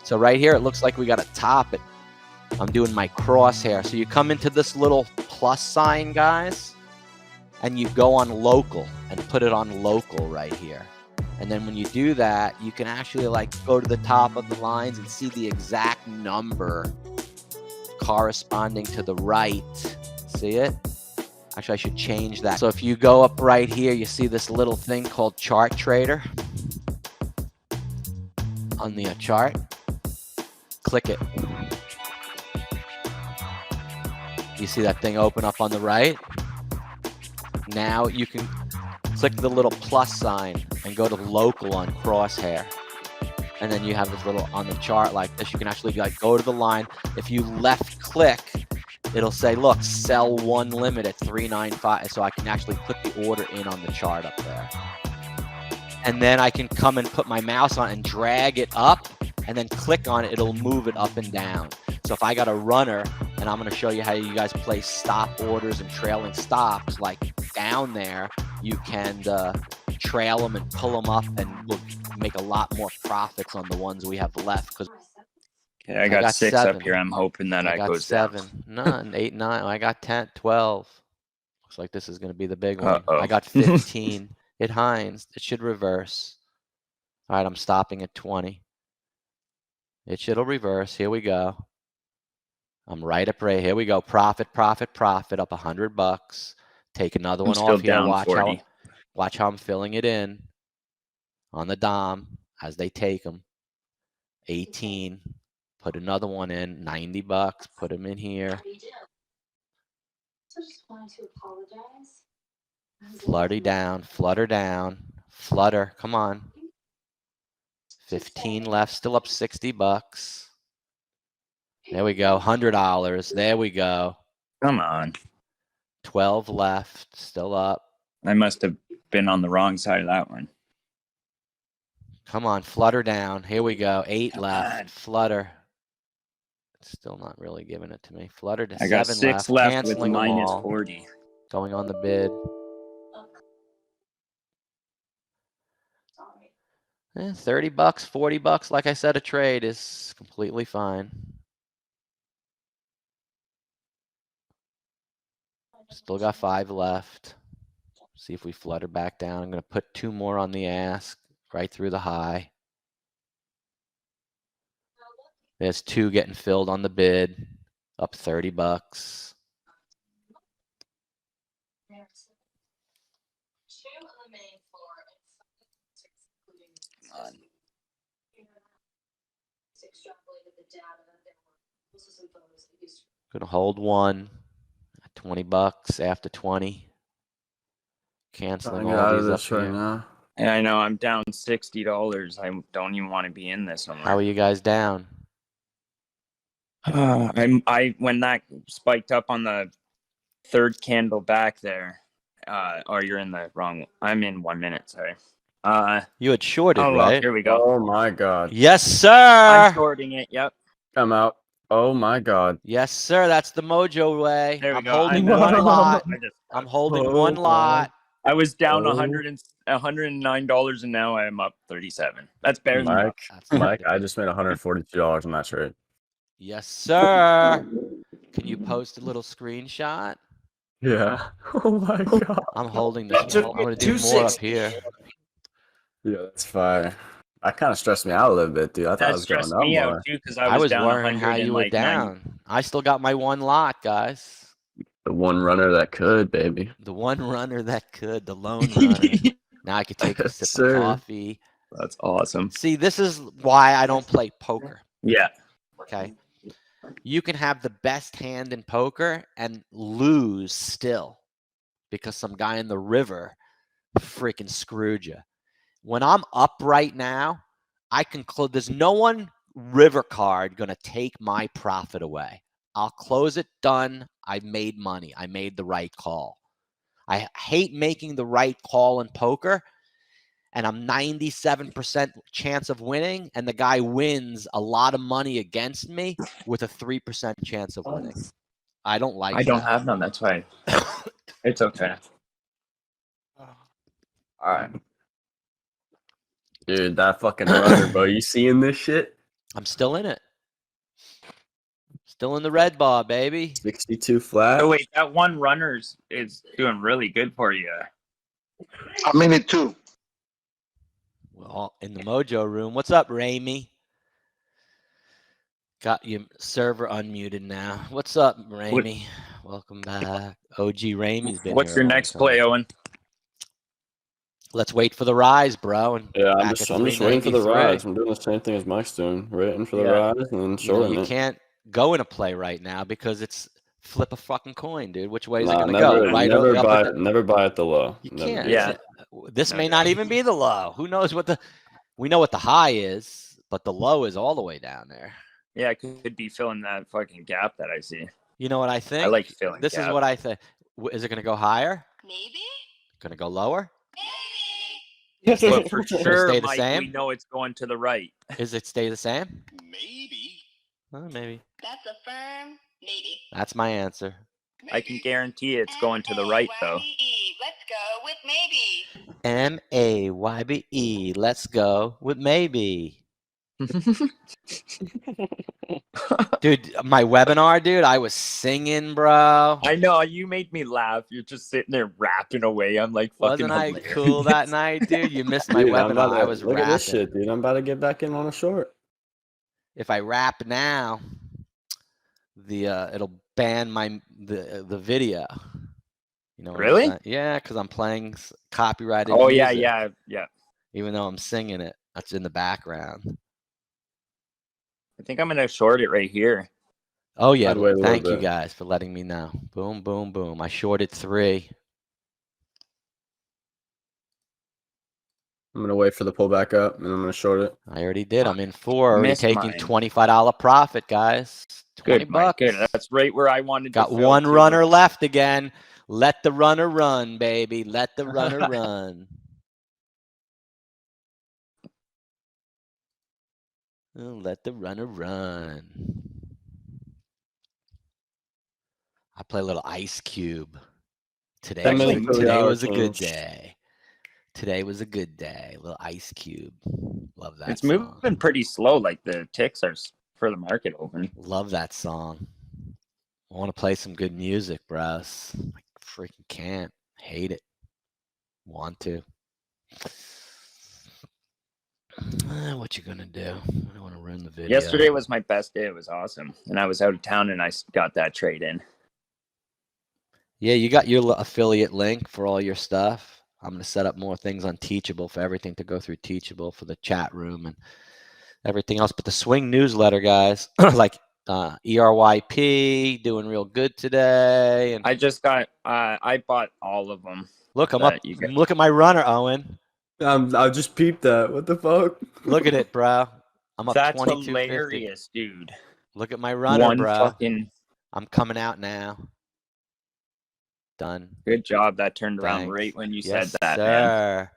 So right here, it looks like we got to top it. I'm doing my crosshair. So you come into this little plus sign, guys, and you go on local and put it on local right here. And then when you do that, you can actually like go to the top of the lines and see the exact number corresponding to the right. See it? Actually, I should change that. So if you go up right here, you see this little thing called Chart Trader on the chart. Click it. You see that thing open up on the right? Now you can click the little plus sign and go to local on crosshair. And then you have this little on the chart like this. You can actually like go to the line. If you left click, it'll say, look, sell one limit at 395. So I can actually put the order in on the chart up there. And then I can come and put my mouse on and drag it up and then click on it. It'll move it up and down. So if I got a runner, and I'm going to show you how you guys place stop orders and trailing stops, like down there, you can trail them and pull them up, and we'll make a lot more profits on the ones we have left. Because okay, I got 6 7 up here. I'm hoping that I got goes 7. down. No, 8, 9. I got 10, 12. Looks like this is going to be the big one. Uh-oh. I got 15. It Hines. It should reverse. All right, I'm stopping at 20. It'll reverse. Here we go. I'm right up right. Here we go. Profit, profit, profit. Up $100. Take another one off here. Watch how I'm filling it in on the Dom as they take them. 18. Put another one in. $90. Put them in here. So just wanted to apologize. Flutter down. Flutter down. Flutter. Come on. 15 left. Still up $60. There we go. $100. There we go. Come on. 12 left. Still up. I must have been on the wrong side of that one. Come on. Flutter down. Here we go. 8 Come left. on. Flutter. Still not really giving it to me. Flutter to 7 I got 6 left with Canceling them minus all. 40. Going on the bid. Sorry. $30, $40. Like I said, a trade is completely fine. Still got 5 left. See if we flutter back down. I'm going to put 2 more on the ask right through the high. There's 2 getting filled on the bid. Up $30. Come on. Gonna hold 1 at $20 after 20. Canceling all out of these up this right here. now. Yeah, I know. I'm down $60. I don't even want to be in this anymore. How are you guys down? I when that spiked up on the 3rd candle back there. Or you're in the wrong. I'm in 1 minute. Sorry. You had shorted, Oh, well, right? here we go. Oh my god. Yes, sir. I'm shorting it. Yep. I'm out. Oh my god. Yes, sir. That's the Mojo way. There we I'm go. holding I'm one out. lot. I just- I'm holding Oh one my. lot. I was down Oh. $109 and now I'm up 37. That's barely enough. Mike, That's Mike, nothing. I just made $142 on that trade. Yes, sir. Can you post a little screenshot? Yeah. Oh my god. I'm holding this. Just I'm going to do more up here. Yeah, that's fire. That kind of stressed me out a little bit, dude. I thought That it was going stressed up me more. out too because I was down wondering how 100 you and were like 90. down. I still got my one lot, guys. The one runner that could, baby. The one runner that could, the lone runner. Now I could take a Yes, sip sir. of coffee. That's awesome. See, this is why I don't play poker. Yeah. Okay. You can have the best hand in poker and lose still because some guy in the river freaking screwed you. When I'm up right now, I can close. There's no one river card going to take my profit away. I'll close it. Done. I made money. I made the right call. I hate making the right call in poker, and I'm 97% chance of winning, and the guy wins a lot of money against me with a 3% chance of winning. I don't like I don't that. have none. That's fine. It's okay. All right. Dude, that fucking runner, bro. You seeing this shit? I'm still in it. Still in the red bar, baby. 62 flat. Oh wait, that one runner's is doing really good for you. I'm in it too. Well, in the Mojo room. What's up, Ramey? Got your server unmuted now. What's up, Ramey? Welcome back. OG Ramey's been What's here. your a long next time. play, Owen? Let's wait for the rise, bro. And Yeah, I'm back just at waiting for the 393. rise. I'm doing the same thing as Mike's doing, waiting for the Yeah. rise and then You know, shorting you it. can't go in a play right now because it's flip a fucking coin, dude. Which way is it Nah, gonna never, go? Right never up buy, at the, never buy at the low. you Never can't. do Yeah. that. This No may doubt. not even be the low. Who knows what the? We know what the high is, but the low is all the way down there. Yeah, it could be filling that fucking gap that I see. You know what I think? I like filling This is gap. what I think. Is it gonna go higher? Maybe? Gonna go lower? Maybe. But for Does it sure, stay the Mike, same? we know it's going to the right. Is it stay the same? Maybe. Maybe. That's a firm maybe. That's my answer. I can guarantee it's going to the right, though. M-A-Y-B-E. Let's go with maybe. MAYBE. Let's go with maybe. Dude, my webinar, dude, I was singing, bro. I know, you made me laugh. You're just sitting there rapping away. I'm like, fucking Wasn't I hilarious. cool that night, dude? You missed my Dude, I'm webinar. about I to, was look at this rapping. shit, dude. I'm about to get back in on a short. If I rap now, it'll ban the video. You know what I'm Really? saying? Yeah, because I'm playing copyrighted Oh, music. yeah. Even though I'm singing it, that's in the background. I think I'm going to short it right here. Oh yeah, I'd wait a little thank you bit. guys for letting me know. Boom, boom, boom. I shorted 3. I'm gonna wait for the pullback up and I'm gonna short it. I already did. I'm in 4. Already Missed taking mine. $25 profit, guys. 20 Good, Mike. bucks. Good. That's right where I wanted Got to fill, one too. runner left again. Let the runner run, baby. Let the runner run. Oh, let the runner run. I play a little Ice Cube. Today That was, Actually, a, today 1 was a change. good day. Today was a good day. A little Ice Cube. Love that It's song. moving pretty slow. Like the ticks are for the market open. Love that song. I want to play some good music, bros. I freaking can't. Hate it. Want to. What you gonna do? I don't want to ruin the video. Yesterday was my best day. It was awesome. And I was out of town and I got that trade in. Yeah, you got your affiliate link for all your stuff. I'm going to set up more things on Teachable for everything to go through Teachable for the chat room and everything else. But the swing newsletter, guys, like ERYP doing real good today. And I just got, I bought all of them. look, I'm up. that you got. Look at my runner, Owen. I just peeped that. What the fuck? Look at it, bro. I'm up That's 22.50. hilarious, dude. Look at my runner, One bro. fucking I'm coming out now. Done. good job. That turned around Thanks. right when you Yes, said that, man. sir.